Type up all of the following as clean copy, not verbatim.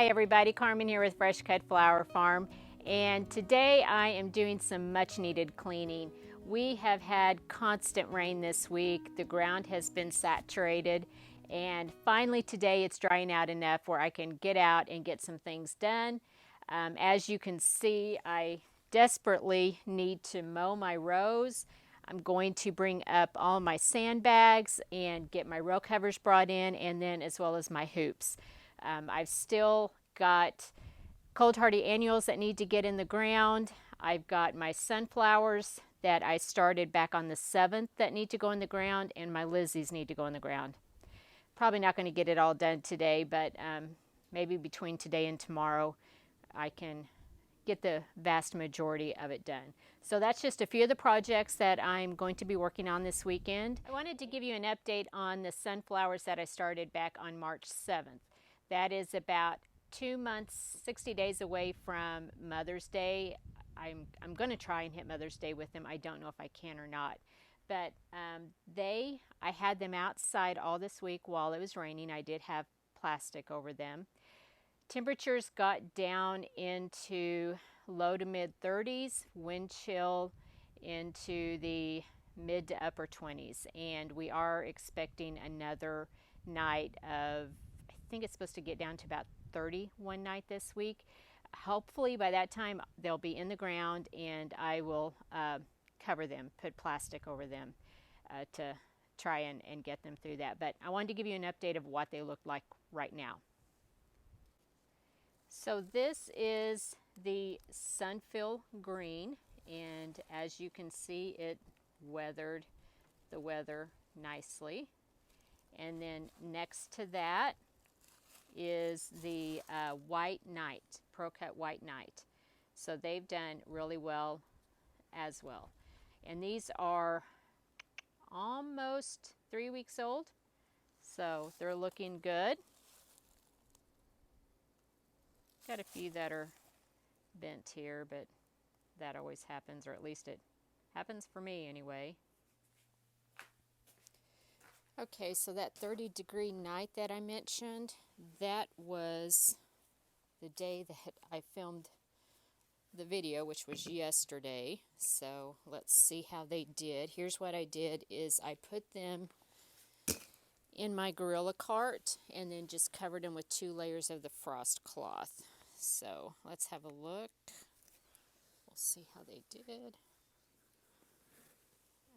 Hi everybody, Carmen here with Fresh Cut Flower Farm, and today I am doing some much needed cleaning. We have had constant rain this week. The ground has been saturated, and finally today it's drying out enough where I can get out and get some things done. As you can see, I desperately need to mow my rows. I'm going to bring up all my sandbags and get my row covers brought in, and then as well as my hoops. I've still got cold hardy annuals that need to get in the ground. I've got my sunflowers that I started back on the 7th that need to go in the ground, and my Lizzies need to go in the ground. Probably not going to get it all done today, but maybe between today and tomorrow I can get the vast majority of it done. So that's just a few of the projects that I'm going to be working on this weekend. I wanted to give you an update on the sunflowers that I started back on March 7th. That is about 2 months, 60 days away from Mother's Day. I'm going to try and hit Mother's Day with them. I don't know if I can or not. But I had them outside all this week while it was raining. I did have plastic over them. Temperatures got down into low to mid 30s, wind chill into the mid to upper 20s, and we are expecting another night of, I think it's supposed to get down to about 30 one night this week. Hopefully by that time they'll be in the ground, and I will cover them, put plastic over them to try and get them through that. But I wanted to give you an update of what they look like right now. So this is the Sunfill Green, and as you can see, it weathered the weather nicely. And then next to that is the White Knight, Pro-Cut White Knight. So they've done really well as well. And these are almost 3 weeks old, so they're looking good. Got a few that are bent here, but that always happens, or at least it happens for me anyway. Okay, so that 30-degree night that I mentioned, that was the day that I filmed the video, which was yesterday. So let's see how they did. Here's what I did is I put them in my Gorilla cart and then just covered them with 2 layers of the frost cloth. So let's have a look. We'll see how they did.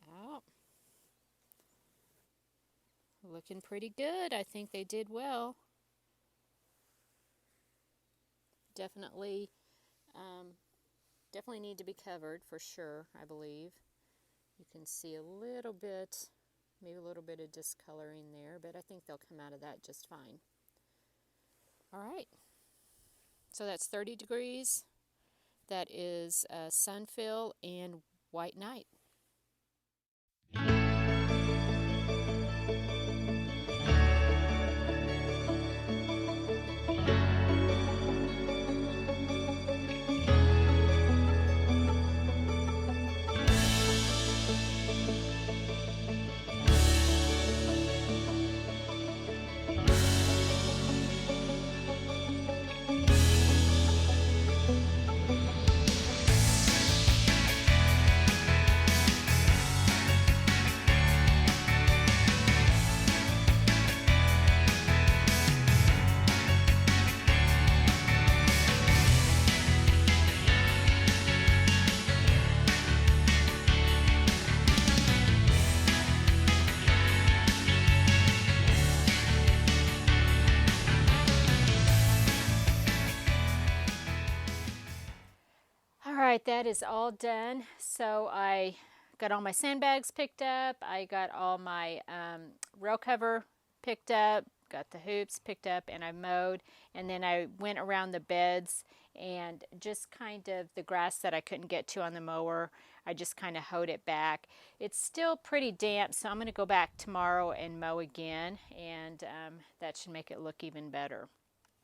Oh, looking pretty good. I think they did well. Definitely need to be covered for sure, I believe. You can see a little bit, maybe a little bit of discoloring there, but I think they'll come out of that just fine. All right. So that's 30 degrees. That is Sunfill and White Knight. Alright, that is all done. So I got all my sandbags picked up. I got all my rail cover picked up, got the hoops picked up, and I mowed. And then I went around the beds and just kind of the grass that I couldn't get to on the mower, I just kind of hoed it back. It's still pretty damp, so I'm going to go back tomorrow and mow again, and that should make it look even better.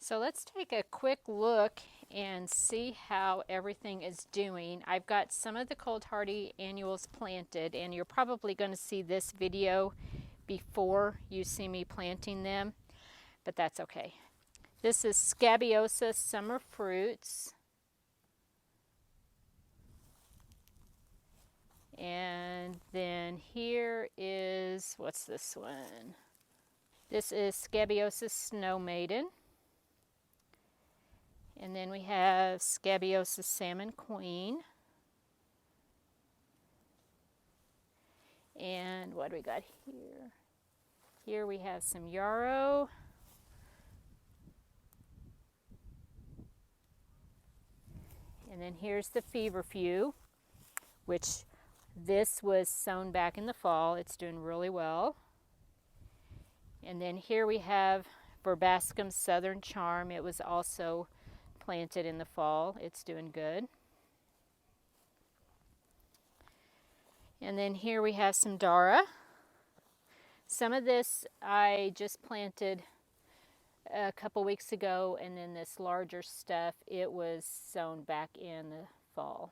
So let's take a quick look and see how everything is doing. I've got some of the cold hardy annuals planted, and you're probably going to see this video before you see me planting them, but that's okay. This is Scabiosa Summer Fruits. And then here is, what's this one? This is Scabiosa Snow Maiden. And then we have Scabiosa Salmon Queen. And what do we got here? Here we have some yarrow. And then here's the feverfew, which this was sown back in the fall. It's doing really well. And then here we have Verbascum Southern Charm. It was also planted in the fall. It's doing good. And then here we have some Dara. Some of this I just planted a couple weeks ago, and then this larger stuff, it was sown back in the fall.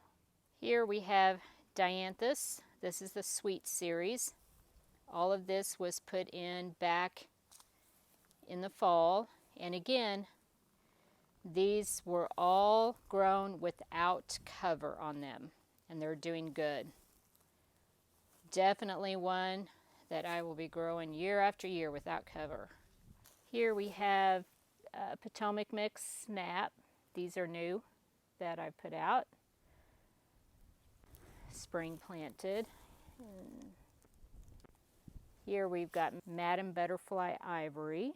Here we have Dianthus. This is the Sweet Series. All of this was put in back in the fall, and again, these were all grown without cover on them, and they're doing good. Definitely one that I will be growing year after year without cover. Here we have Potomac Mix Snap. These are new that I put out. Spring planted. And here we've got Madam Butterfly Ivory.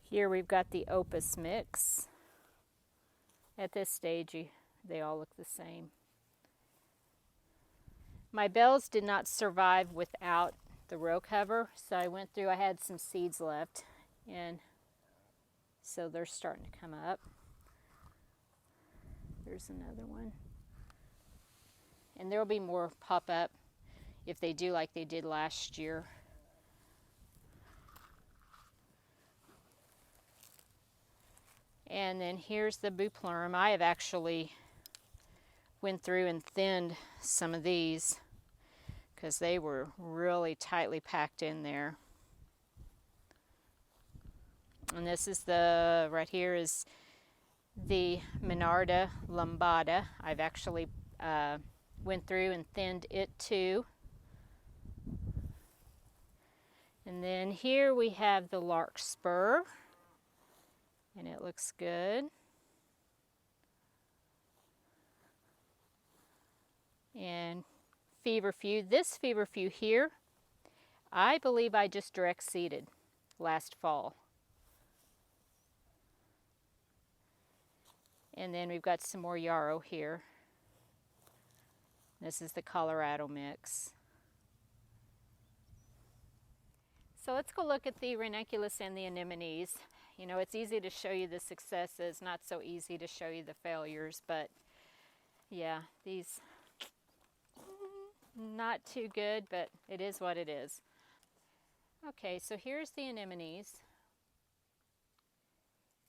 Here we've got the Opus Mix. At this stage, they all look the same. My bells did not survive without the row cover, so I went through, I had some seeds left, and so they're starting to come up. There's another one. And there will be more pop up if they do like they did last year. And then here's the Bupleurum. I have actually went through and thinned some of these because they were really tightly packed in there. And this is the, right here is the Monarda Lambada. I've actually went through and thinned it too. And then here we have the Larkspur, and it looks good. And Feverfew, this Feverfew here, I believe I just direct seeded last fall. And then we've got some more yarrow here. This is the Colorado Mix. So let's go look at the ranunculus and the anemones. You know, it's easy to show you the successes, not so easy to show you the failures, but yeah, these, not too good, but it is what it is. Okay, so here's the anemones.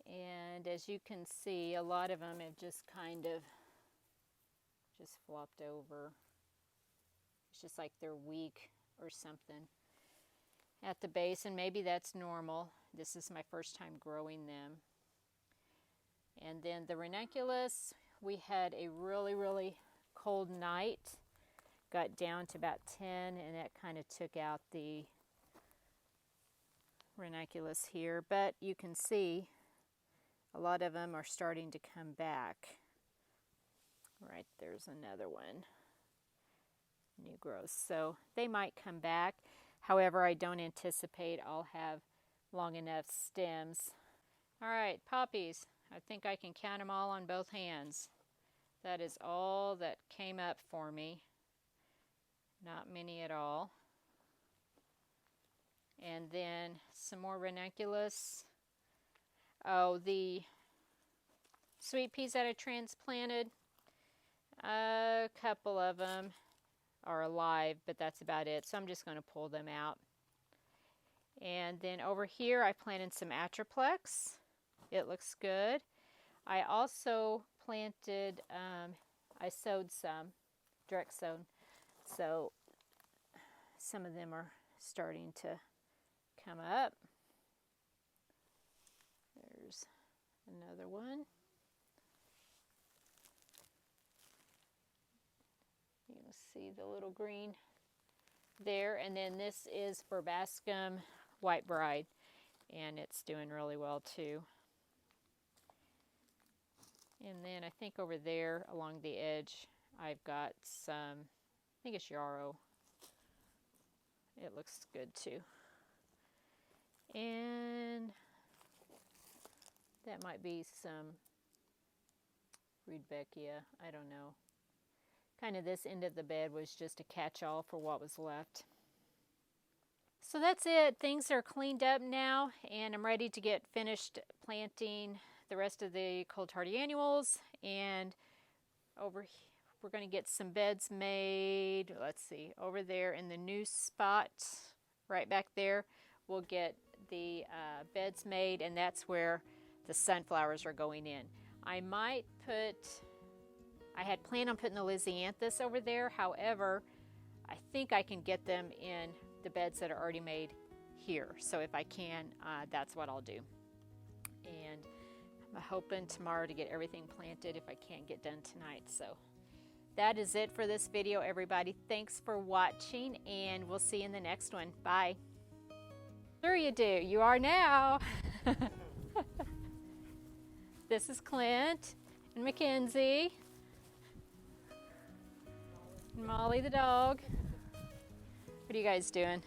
And as you can see, a lot of them have just kind of just flopped over. It's just like they're weak or something at the base, and maybe that's normal. This is my first time growing them. And then the ranunculus, we had a really, really cold night. Got down to about 10, and that kind of took out the ranunculus here. But you can see a lot of them are starting to come back. Right, there's another one. New growth. So they might come back. However, I don't anticipate I'll have long enough stems. All right, poppies. I think I can count them all on both hands. That is all that came up for me. Not many at all. And then some more ranunculus. Oh, the sweet peas that I transplanted, a couple of them are alive, but that's about it. So I'm just going to pull them out. And then over here I planted some Atriplex. It looks good. I also planted, I sowed some, direct sown. So some of them are starting to come up. There's another one. You can see the little green there, and then this is Verbascum White Bride, and it's doing really well too. And then I think over there along the edge I've got some, I think it's yarrow. It looks good too. And that might be some Rudbeckia, I don't know. Kind of this end of the bed was just a catch-all for what was left. So that's it. Things are cleaned up now, and I'm ready to get finished planting the rest of the cold hardy annuals. And over here, we're going to get some beds made. Let's see, over there in the new spot, right back there, we'll get the beds made, and that's where the sunflowers are going in. I had planned on putting the Lisianthus over there. However, I think I can get them in the beds that are already made here. So if I can, that's what I'll do. And I'm hoping tomorrow to get everything planted if I can't get done tonight. So that is it for this video, everybody. Thanks for watching, and we'll see you in the next one. Bye. Sure you do. You are now. This is Clint and Mackenzie. And Molly the dog. What are you guys doing?